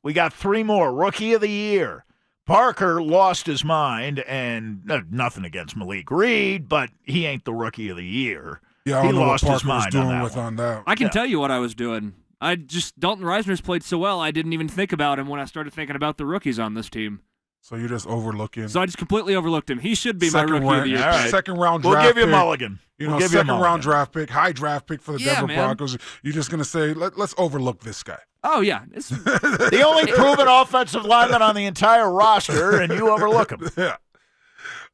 We got 3 more. Rookie of the Year. Parker lost his mind, and nothing against Malik Reed, but he ain't the Rookie of the Year. Yeah, I He don't know what lost his Parker was mind doing on that with one. on that. I can tell you what I was doing. Dalton Reisender's played so well, I didn't even think about him when I started thinking about the rookies on this team. So you're just overlooking. So I just completely overlooked him. He should be my Rookie of the Year. All right. Second round We'll draft give you pick. mulligan. Second round draft pick, high draft pick for the Denver man. Broncos. You're just going to say, let's overlook this guy. Oh, yeah. The only proven offensive lineman on the entire roster, and you overlook him.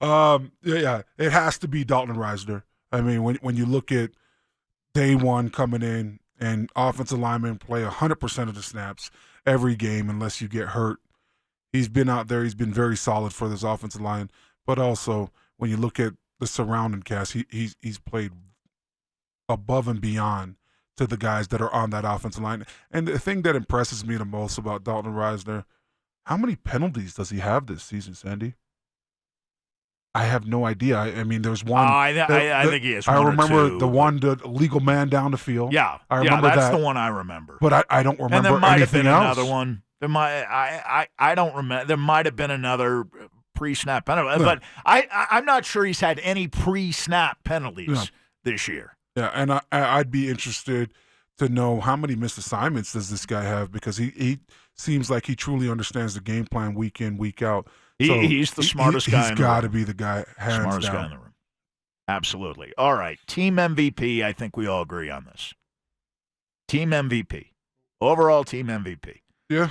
Yeah. It has to be Dalton Reisender. I mean, when you look at day one coming in and offensive linemen play 100% of the snaps every game unless you get hurt. He's been out there. He's been very solid for this offensive line. But also, when you look at the surrounding cast, he's played above and beyond to the guys that are on that offensive line. And the thing that impresses me the most about Dalton Reisner, how many penalties does he have this season, Sandy? I have no idea. I mean, there's one. I think he has one I or remember two, the one, the illegal man down the field. Yeah, I remember that's that. the one I remember. But I don't remember and there might have anything been else. another one. There might I don't remember. There might have been another pre-snap penalty, but I'm not sure he's had any pre-snap penalties this year. Yeah, and I'd be interested to know how many missed assignments does this guy have, because he seems like he truly understands the game plan week in, week out. So He's the smartest guy in the room. He's got to be the guy, hands smartest down. guy in the room. Absolutely. All right, team MVP. I think we all agree on this. Team MVP. Overall team MVP. Yeah.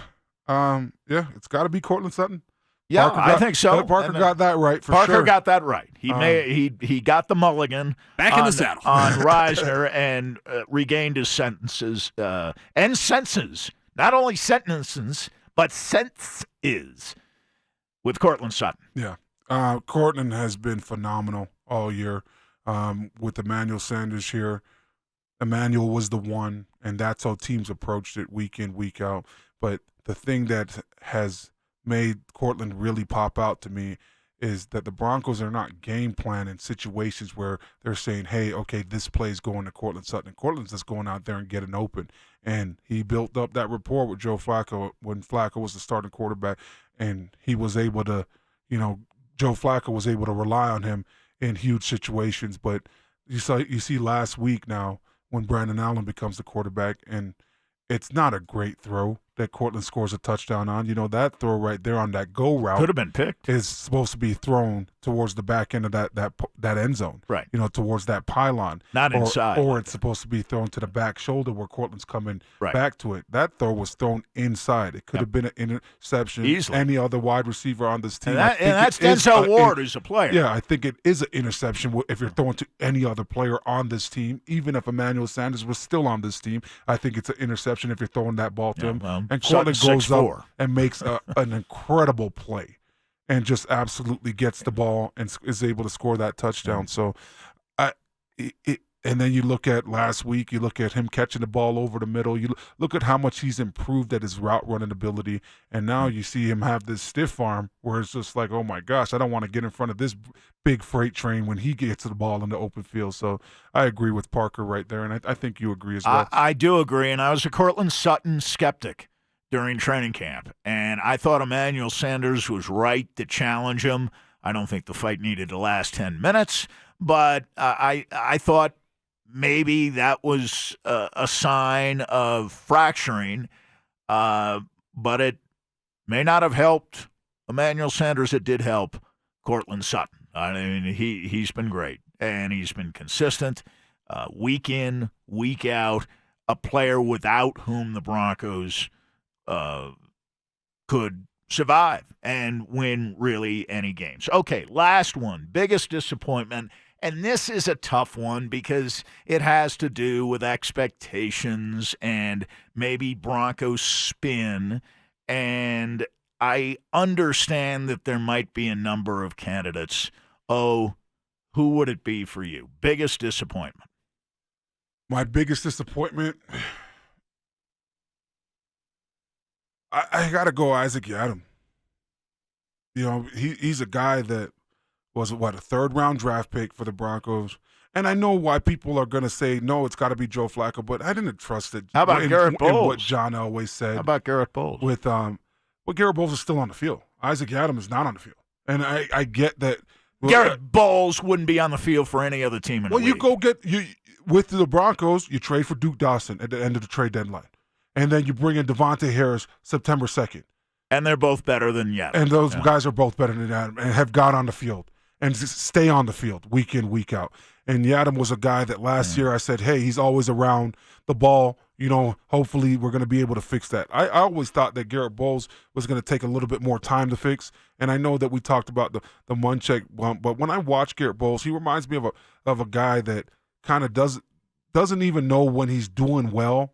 It's got to be Cortland Sutton. Yeah, I think so. Parker got that right for Parker sure. got that right. He got the mulligan back in the saddle on Reisner and regained his sentences and senses. Not only sentences, but senses with Cortland Sutton. Yeah. Cortland has been phenomenal all year with Emmanuel Sanders here. Emmanuel was the one, and that's how teams approached it week in, week out. But the thing that has made Cortland really pop out to me is that the Broncos are not game planning situations where they're saying, hey, okay, this play's going to Cortland Sutton. Cortland's just going out there and getting open. And he built up that rapport with Joe Flacco when Flacco was the starting quarterback, and he was able to, Joe Flacco was able to rely on him in huge situations. But you see last week now when Brandon Allen becomes the quarterback, and it's not a great throw that Cortland scores a touchdown on. That throw right there on that go route could have been picked. Is supposed to be thrown towards the back end of that end zone. Right. Towards that pylon. Not inside. Or it's supposed to be thrown to the back shoulder where Cortland's coming back to it. That throw was thrown inside. It could have been an interception. Easily. Any other wide receiver on this team. And that's Denzel Ward, who's a player. Yeah, I think it is an interception if you're throwing to any other player on this team. Even if Emmanuel Sanders was still on this team, I think it's an interception if you're throwing that ball to him. Well, and Cortland goes 6'4" up and makes an incredible play and just absolutely gets the ball and is able to score that touchdown. So, and then you look at last week, you look at him catching the ball over the middle. You look at how much he's improved at his route running ability. And now you see him have this stiff arm where it's just like, oh my gosh, I don't want to get in front of this big freight train when he gets the ball in the open field. So I agree with Parker right there. And I think you agree as well. I do agree. And I was a Cortland Sutton skeptic during training camp. And I thought Emmanuel Sanders was right to challenge him. I don't think the fight needed to last 10 minutes. But I thought maybe that was a sign of fracturing, but it may not have helped Emmanuel Sanders. It did help Cortland Sutton. I mean, he's been great, and he's been consistent week in, week out, a player without whom the Broncos could survive and win really any games. Okay, last one, biggest disappointment. And this is a tough one because it has to do with expectations and maybe Broncos spin. And I understand that there might be a number of candidates. Oh, who would it be for you? Biggest disappointment? My biggest disappointment, I got to go Isaac Yiadom. He's a guy that was a third-round draft pick for the Broncos, And I know why people are going to say, no, it's got to be Joe Flacco, but I didn't trust it. How about Garrett in what Bowles? John always said. How about Garrett Bowles? Well, Garrett Bowles is still on the field. Isaac Adams is not on the field. And I get that. Well, Garrett Bowles wouldn't be on the field for any other team in the league. you go with the Broncos, you trade for Duke Dawson at the end of the trade deadline. And then you bring in Devontae Harris September 2nd. And they're both better than Yadam. And those guys are both better than Yadam and have got on the field and stay on the field week in, week out. And Yadam was a guy that last year I said, hey, he's always around the ball. Hopefully we're going to be able to fix that. I always thought that Garrett Bowles was going to take a little bit more time to fix. And I know that we talked about the Munchak bump, but when I watch Garrett Bowles, he reminds me of a guy that kind of doesn't even know when he's doing well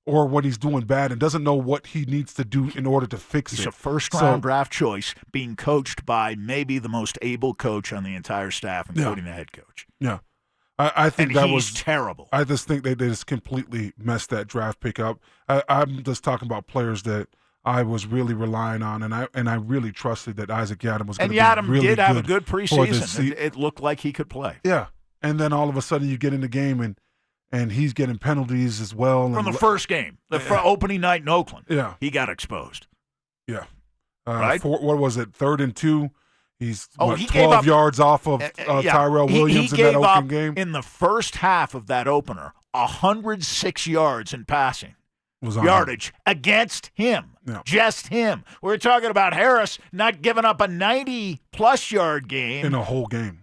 or when he's doing bad and doesn't know what he needs to do in order to fix it. He's a first-round draft choice being coached by maybe the most able coach on the entire staff, including the head coach. Yeah. I think and that he's was terrible. I just think they just completely messed that draft pick up. I'm just talking about players that I was really relying on, and I really trusted that Isaac Yadam was going to be really good. And Yadam did have a good preseason. It looked like he could play. Yeah, and then all of a sudden you get in the game and he's getting penalties as well. From the first game, opening night in Oakland, he got exposed. Yeah. Right? What was it, 3rd and 2? He's he 12 yards off of Tyrell Williams in that Oakland game. In the first half of that opener, 106 yards in passing yardage against him, just him. We're talking about Harris not giving up a 90-plus yard game. In a whole game.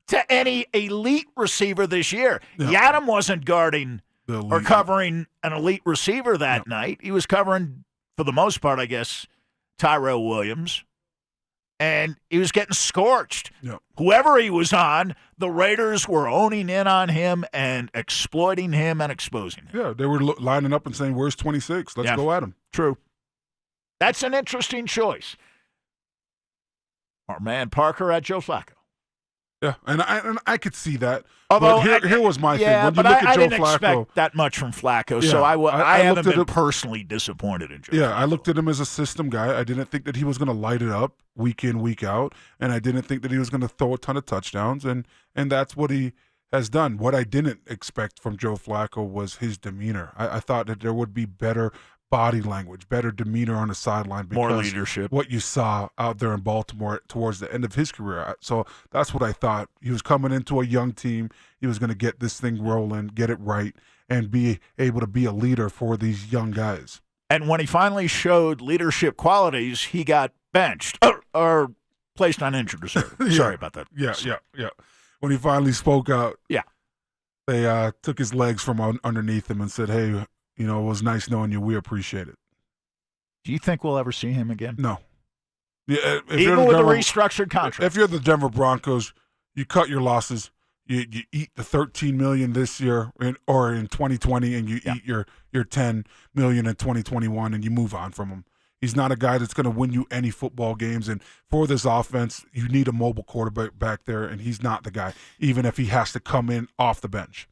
To any elite receiver this year. Yeah. Yadam wasn't guarding or covering an elite receiver that night. He was covering, for the most part, I guess, Tyrell Williams. And he was getting scorched. Yep. Whoever he was on, the Raiders were owning in on him and exploiting him and exposing him. Yeah, they were lining up and saying, where's 26? Let's go at him. True. That's an interesting choice. Our man Parker at Joe Flacco. Yeah, and I could see that. Although but here was my thing. When you but look at I Joe didn't Flacco, expect that much from Flacco, Yeah, so I haven't been him- personally disappointed in Joe. Yeah, Flacco. I looked at him as a system guy. I didn't think that he was going to light it up week in, week out, and I didn't think that he was going to throw a ton of touchdowns, and that's what he has done. What I didn't expect from Joe Flacco was his demeanor. I thought that there would be better body language, better demeanor on the sideline. More leadership. What you saw out there in Baltimore towards the end of his career. So that's what I thought. He was coming into a young team. He was going to get this thing rolling, get it right, and be able to be a leader for these young guys. And when he finally showed leadership qualities, he got benched or placed on injured reserve. Sorry about that. Yeah. When he finally spoke out, they took his legs from underneath him and said, hey, it was nice knowing you. We appreciate it. Do you think we'll ever see him again? No. Yeah, even with a restructured contract. If you're the Denver Broncos, you cut your losses. You eat the $13 million this year or in 2020, and you eat your $10 million in 2021, and you move on from him. He's not a guy that's going to win you any football games. And for this offense, you need a mobile quarterback back there, and he's not the guy, even if he has to come in off the bench.